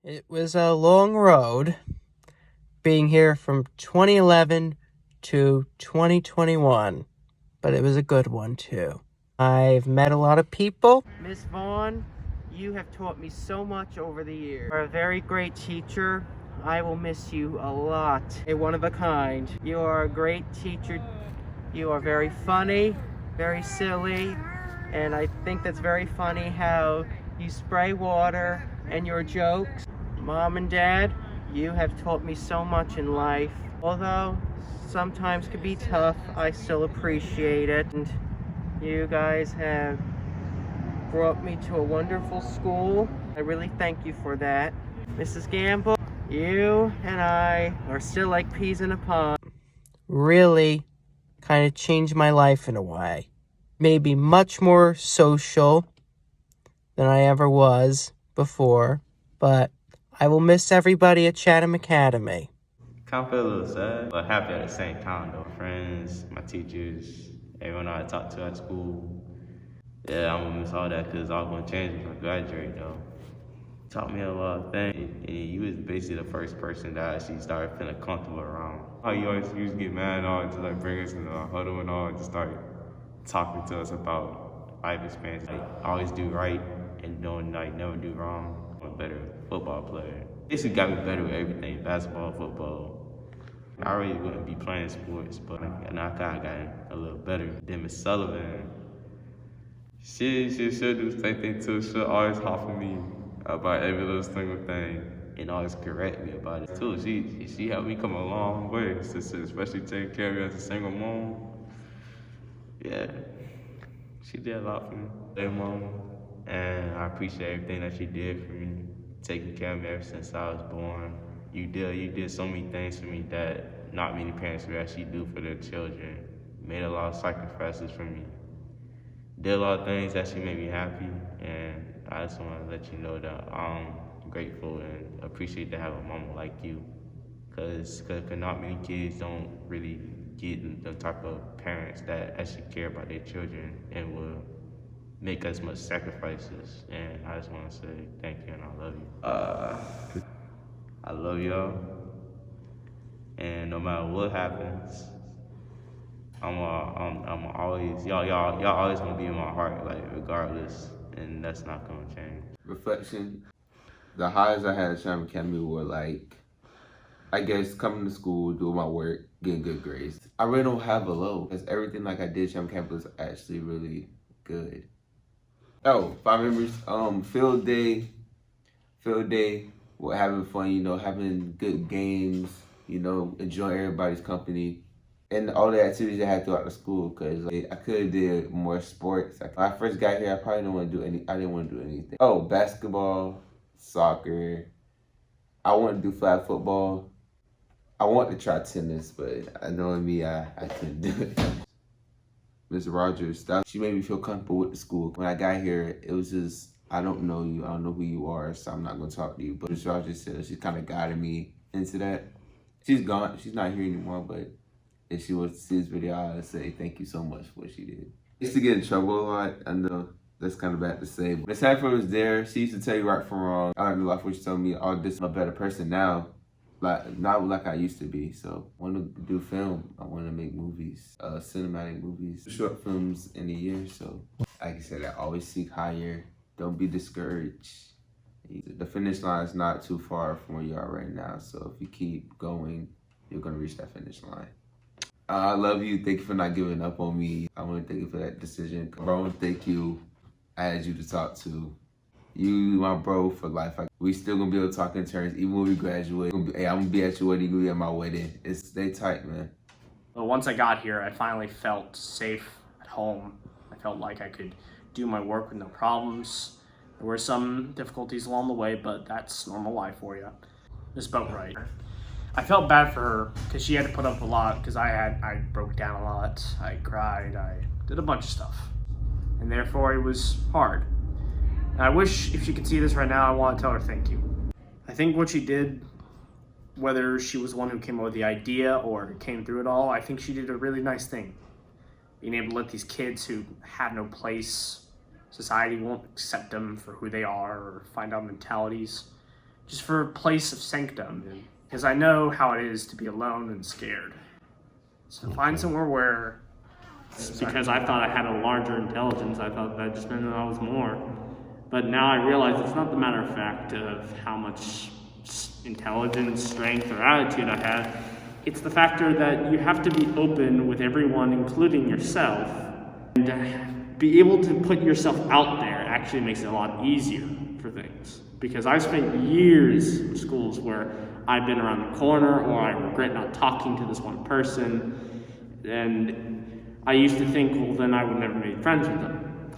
It was a long road being here from 2011 to 2021, but it was a good one too. I've met a lot of people. Miss Vaughn, you have taught me so much over the years. You're a very great teacher. I will miss you a lot. A one of a kind. You are a great teacher. You are very funny, very silly, and I think that's very funny how you spray water and your jokes. Mom and Dad, you have taught me so much in life. Although sometimes can be tough, I still appreciate it. And you guys have brought me to a wonderful school. I really thank you for that. Mrs. Gamble, you and I are still like peas in a pod. Really kind of changed my life in a way. Made me much more social than I ever was before, but I will miss everybody at Chatham Academy. Kind of feel a little sad, but happy at the same time though. Friends, my teachers, everyone I talked to at school. Yeah, I'm gonna miss all that because it's all gonna change when I graduate though. Taught me a lot of things, and you was basically the first person that I actually started feeling comfortable around. How you always used to get mad and all, and just like bring us in the huddle and all, and just start talking to us about life experience. Like always do right and don't like never do wrong. I'm a better football player. Basically got me better with everything, basketball, football. I really wouldn't be playing sports, but I kind of got a little better. Then Miss Sullivan, she do the same thing too. She'll always hop for me about every little single thing and always correct me about it too. She helped me come a long way, especially taking care of me as a single mom. Yeah, she did a lot for me. Hey, mom, and I appreciate everything that she did for me, taking care of me ever since I was born. You did so many things for me that not many parents would actually do for their children. Made a lot of sacrifices for me. Did a lot of things that actually made me happy, and I just want to let you know that I'm grateful and appreciate to have a mama like you, cause not many kids don't really get the type of parents that actually care about their children and will make as much sacrifices. And I just want to say thank you and I love you. I love y'all, and no matter what happens, I'm always y'all always gonna be in my heart, like regardless, and that's not gonna change. Reflection. The highs I had at Chatham Academy were like, I guess coming to school, doing my work, getting good grades. I really don't have a low because everything like I did at Chatham Campus was actually really good. Oh, 5 memories. Field day, we're having fun, having good games, enjoying everybody's company. And all the activities I had throughout the school, because I could have did more sports. When I first got here, I didn't want to do anything. Oh, basketball, soccer. I want to do flag football. I want to try tennis, but I know me, I couldn't do it. Ms. Rogers, she made me feel comfortable with the school. When I got here, it was just, I don't know you, I don't know who you are, so I'm not going to talk to you. But Ms. Rogers said she kind of guided me into that. She's gone, she's not here anymore, but if she was to see this video, I would say thank you so much for what she did. I used to get in trouble a lot. I know that's kind of bad to say. But Miss Hanford was there. She used to tell you right from wrong. I learned a lot from what she told me. Oh, this is a better person now. Like, not like I used to be. So I want to do film. I want to make movies, cinematic movies, short films in a year. So like I said, I always seek higher. Don't be discouraged. The finish line is not too far from where you are right now. So if you keep going, you're going to reach that finish line. I love you. Thank you for not giving up on me. I want to thank you for that decision. Bro, thank you. I had you to talk to. You, my bro, for life. We still gonna be able to talk in terms, even when we graduate. Hey, I'm gonna be at your wedding, you're gonna be at my wedding. Stay tight, man. Well, once I got here, I finally felt safe at home. I felt like I could do my work with no problems. There were some difficulties along the way, but that's normal life for you. This boat ride. I felt bad for her because she had to put up a lot because I broke down a lot. I cried, I did a bunch of stuff. And therefore it was hard. And I wish if she could see this right now, I want to tell her thank you. I think what she did, whether she was the one who came up with the idea or came through it all, I think she did a really nice thing. Being able to let these kids who have no place, society won't accept them for who they are or find out mentalities, just for a place of sanctum, because I know how it is to be alone and scared. So find somewhere where, because I thought I had a larger intelligence, I thought that just meant that I was more. But now I realize it's not the matter of fact of how much intelligence, strength, or attitude I have. It's the factor that you have to be open with everyone, including yourself, and be able to put yourself out there actually makes it a lot easier for things. Because I've spent years in schools where I've been around the corner, or I regret not talking to this one person, and I used to think, well, then I would never make friends with them.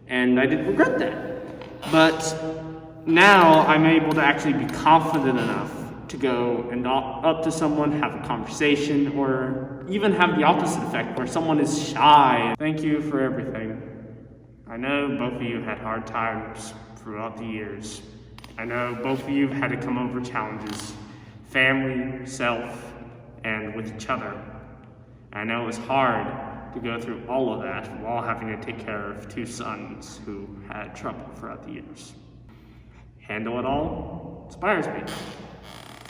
And I did regret that. But now I'm able to actually be confident enough to go and up to someone, have a conversation, or even have the opposite effect where someone is shy. Thank you for everything. I know both of you had hard times throughout the years. I know both of you had to come over challenges, family, self, and with each other. I know it was hard to go through all of that while having to take care of two sons who had trouble throughout the years. Handle it all inspires me.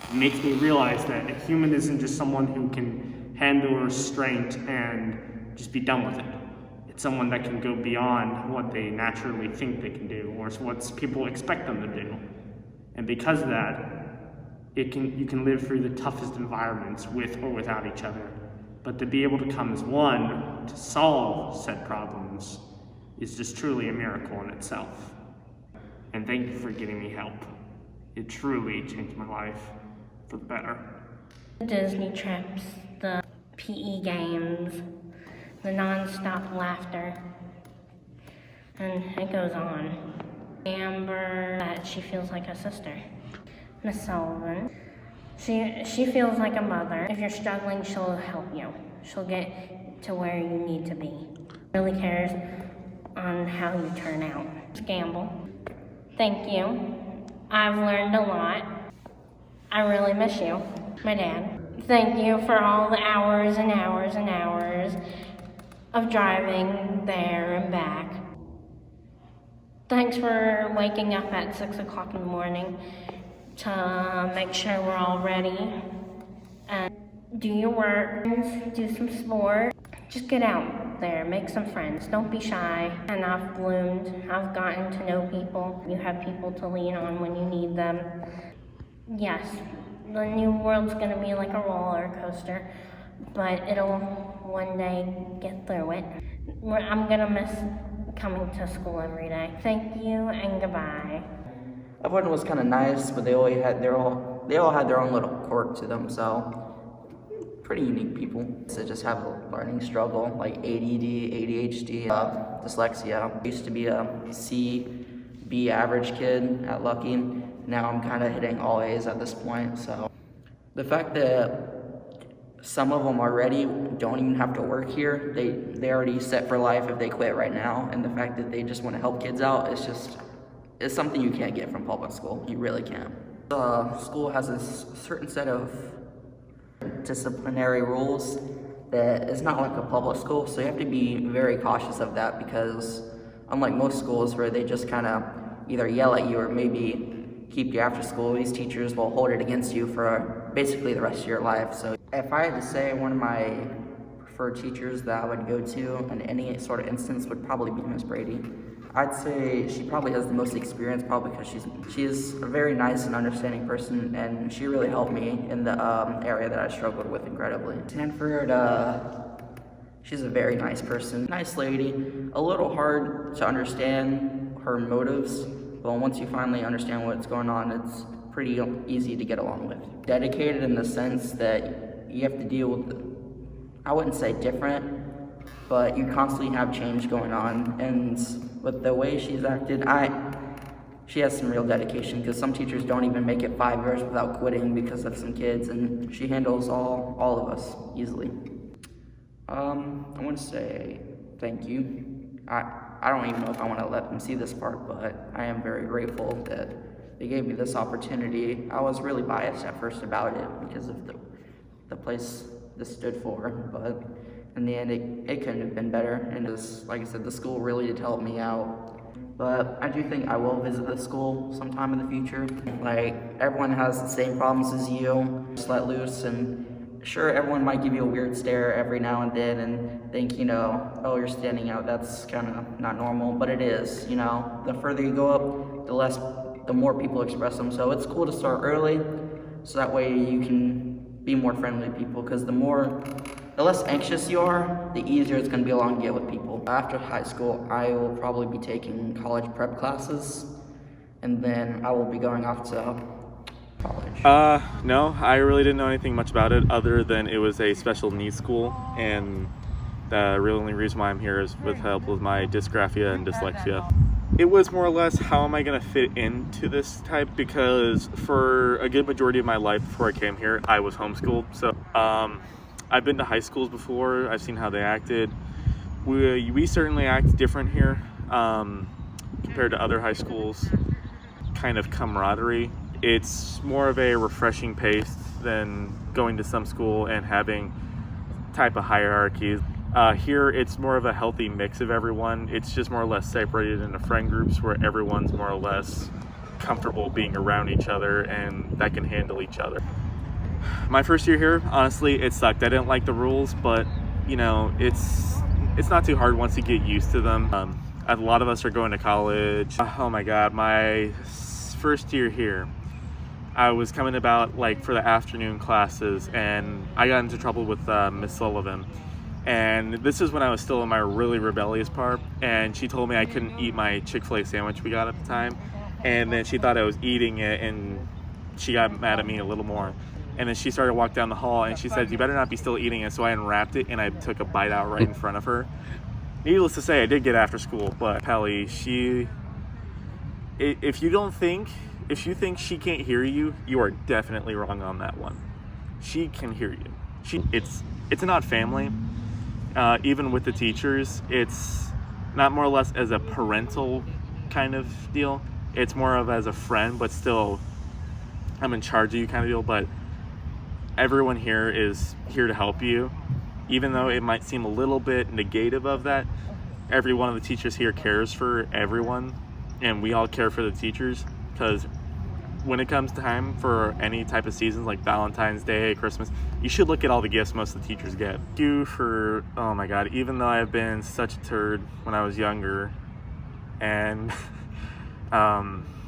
It makes me realize that a human isn't just someone who can handle restraint and just be done with it. It's someone that can go beyond what they naturally think they can do, or what people expect them to do. And because of that, you can live through the toughest environments with or without each other. But to be able to come as one to solve said problems is just truly a miracle in itself. And thank you for getting me help. It truly changed my life for the better. Disney trips, the PE games, the non-stop laughter, and it goes on. Amber, that she feels like a sister. Miss Sullivan, she feels like a mother. If you're struggling, she'll help you. She'll get to where you need to be. Really cares on how you turn out. Miss Gamble, thank you. I've learned a lot. I really miss you. My dad, thank you for all the hours and hours and hours of driving there and back. Thanks for waking up at 6 o'clock in the morning to make sure we're all ready. And do your work, do some sport. Just get out there, make some friends. Don't be shy. And I've bloomed. I've gotten to know people. You have people to lean on when you need them. Yes, the new world's gonna be like a roller coaster, but it'll one day get through it. I'm gonna miss coming to school every day. Thank you and goodbye. Everyone was kind of nice, but they all had their own little quirk to them, so pretty unique people. To just have a learning struggle like ADD, ADHD, dyslexia. I used to be a C, B average kid at Lucky. Now I'm kind of hitting all A's at this point, so. The fact that some of them already don't even have to work here, they already set for life if they quit right now, and the fact that they just want to help kids out it's something you can't get from public school. You really can't. School has a certain set of disciplinary rules that is not like a public school, so you have to be very cautious of that, because unlike most schools where they just kind of either yell at you or maybe keep you after school, these teachers will hold it against you for basically the rest of your life. So if I had to say one of my preferred teachers that I would go to in any sort of instance would probably be Miss Brady. I'd say she probably has the most experience, probably because she's a very nice and understanding person, and she really helped me in the area that I struggled with incredibly. Sanford, she's a very nice person, nice lady, a little hard to understand her motives, but once you finally understand what's going on, it's pretty easy to get along with. Dedicated in the sense that you have to deal with, I wouldn't say different, but you constantly have change going on, and with the way she's acted, she has some real dedication, because some teachers don't even make it 5 years without quitting because of some kids, and she handles all of us easily. I want to say thank you. I don't even know if I want to let them see this part, but I am very grateful that they gave me this opportunity. I was really biased at first about it because of the place this stood for, but in the end, it couldn't have been better. And like I said, the school really did help me out. but I do think I will visit the school sometime in the future. Like, everyone has the same problems as you, just let loose, and sure, everyone might give you a weird stare every now and then and think, oh, you're standing out, that's kind of not normal, but it is, The further you go up, the more people express them, so it's cool to start early, so that way you can be more friendly with people, because the less anxious you are, the easier it's going to be along to get with people. After high school, I will probably be taking college prep classes, and then I will be going off to college. No, I really didn't know anything much about it other than it was a special needs school, and the real only reason why I'm here is with help with my dysgraphia and dyslexia. It was more or less, how am I going to fit into this type, because for a good majority of my life before I came here, I was homeschooled. So I've been to high schools before, I've seen how they acted. We certainly act different here compared to other high schools. Kind of camaraderie. It's more of a refreshing pace than going to some school and having type of hierarchies. Here, it's more of a healthy mix of everyone. It's just more or less separated into friend groups where everyone's more or less comfortable being around each other and that can handle each other. My first year here, honestly, it sucked. I didn't like the rules, but it's not too hard once you get used to them. A lot of us are going to college. Oh my God, my first year here, I was coming about for the afternoon classes, and I got into trouble with Miss Sullivan. And this is when I was still in my really rebellious part, and she told me I couldn't eat my Chick-fil-A sandwich we got at the time, and then she thought I was eating it, and she got mad at me a little more. And then she started to walk down the hall, and she said, "You better not be still eating it." So I unwrapped it, and I took a bite out right in front of her. Needless to say, I did get after school, but Pelly, if you think she can't hear you, you are definitely wrong on that one. She can hear you. It's an odd family. Even with the teachers, it's not more or less as a parental kind of deal. It's more of as a friend, but still, I'm in charge of you kind of deal. But everyone here is here to help you. Even though it might seem a little bit negative of that, every one of the teachers here cares for everyone, and we all care for the teachers, because when it comes time for any type of seasons like Valentine's Day, Christmas, you should look at all the gifts most of the teachers get. Thank you for, oh my God, even though I've been such a turd when I was younger, and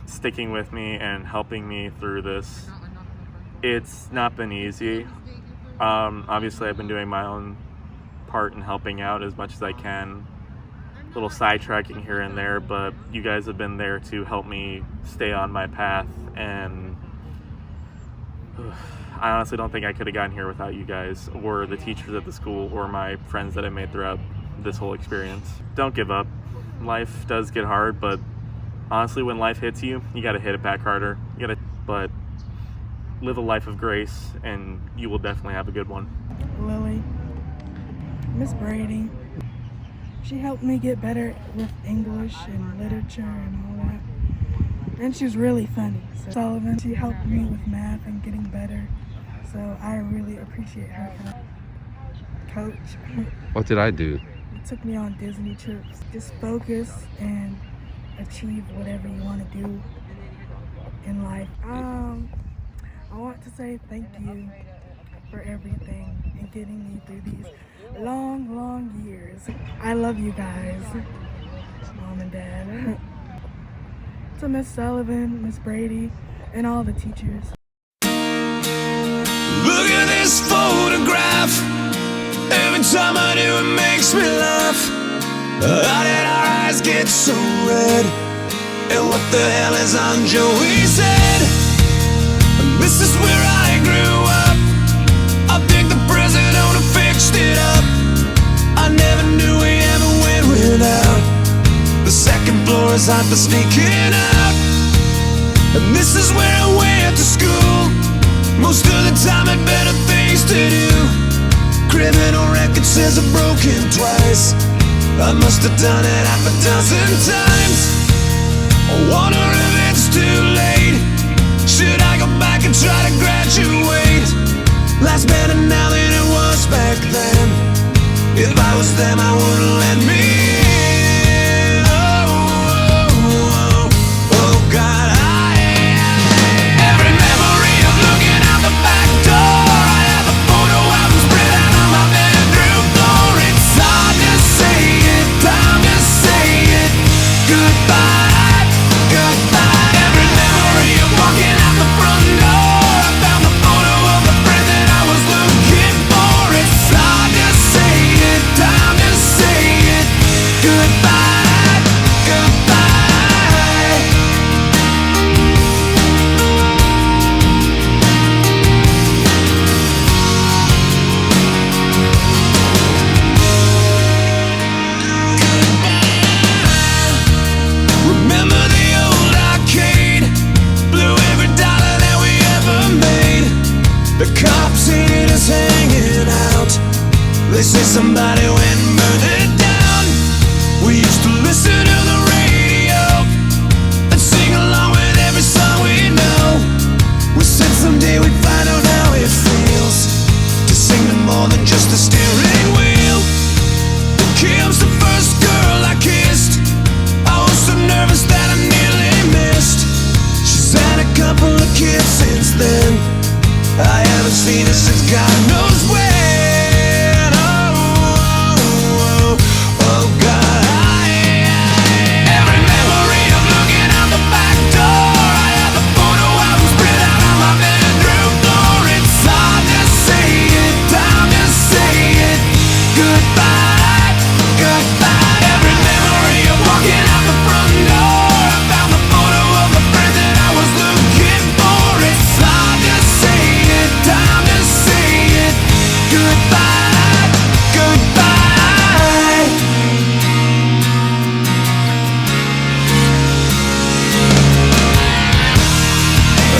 sticking with me and helping me through this, it's not been easy. Obviously, I've been doing my own part in helping out as much as I can, little sidetracking here and there, but you guys have been there to help me stay on my path, and I honestly don't think I could have gotten here without you guys or the teachers at the school or my friends that I made throughout this whole experience. Don't give up. Life does get hard, but honestly, when life hits you, you gotta hit it back harder. But live a life of grace, and you will definitely have a good one. Lily, Miss Brady, she helped me get better with English and literature and all that. And she was really funny. So Sullivan, she helped me with math and getting better. So I really appreciate her help. Coach. What did I do? It took me on Disney trips. Just focus and achieve whatever you want to do in life. I want to say thank you for everything and getting me through these long, long years. I love you guys, Mom and Dad. To Miss Sullivan, Miss Brady, and all the teachers. Look at this photograph. Every time I do, it makes me laugh. How did our eyes get so red? And what the hell is on Joey's head? This is where I grew up. I think the president fixed it up. I never knew we ever went without. The second floor is hot for sneaking out. And this is where I went to school. Most of the time had better things to do. Criminal record says I've broken twice. I must have done it half a dozen times. I wonder if it's too late. Should I go back and try to graduate? Life's better now than it was back then. If I was them, I wouldn't let me in. Oh, oh, they say somebody went and burned it down. We used to listen to the radio and sing along with every song we know. We said someday we'd find out how it feels to sing to more than just a steering wheel. Kim's the first girl I kissed. I was so nervous that I nearly missed. She's had a couple of kids since then. I haven't seen her since God knows when. Oh God. Every memory of looking out the back door. I have the photo album spread out on my bedroom floor. It's hard to say it, time to say it. Goodbye, goodbye. Every memory of walking out the front door. I found the photo of the friend that I was looking for. It's hard to say it, time to say it. Goodbye, goodbye.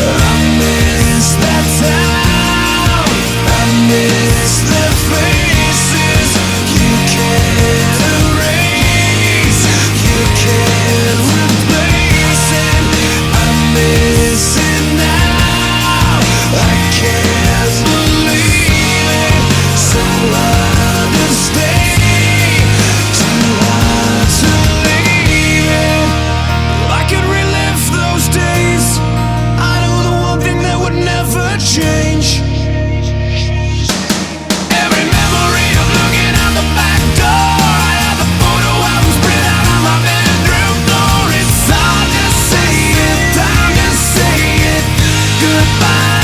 I miss that town. I miss the faces. You can't erase, you can't replace it. I miss it now. I can't believe it. So hard to stay, too hard to leave it. If I could relive those days, I know the one thing that would never change. Every memory of looking out the back door. I have the photo album spread out on my bedroom floor. It's hard to say it, time to say it. Goodbye.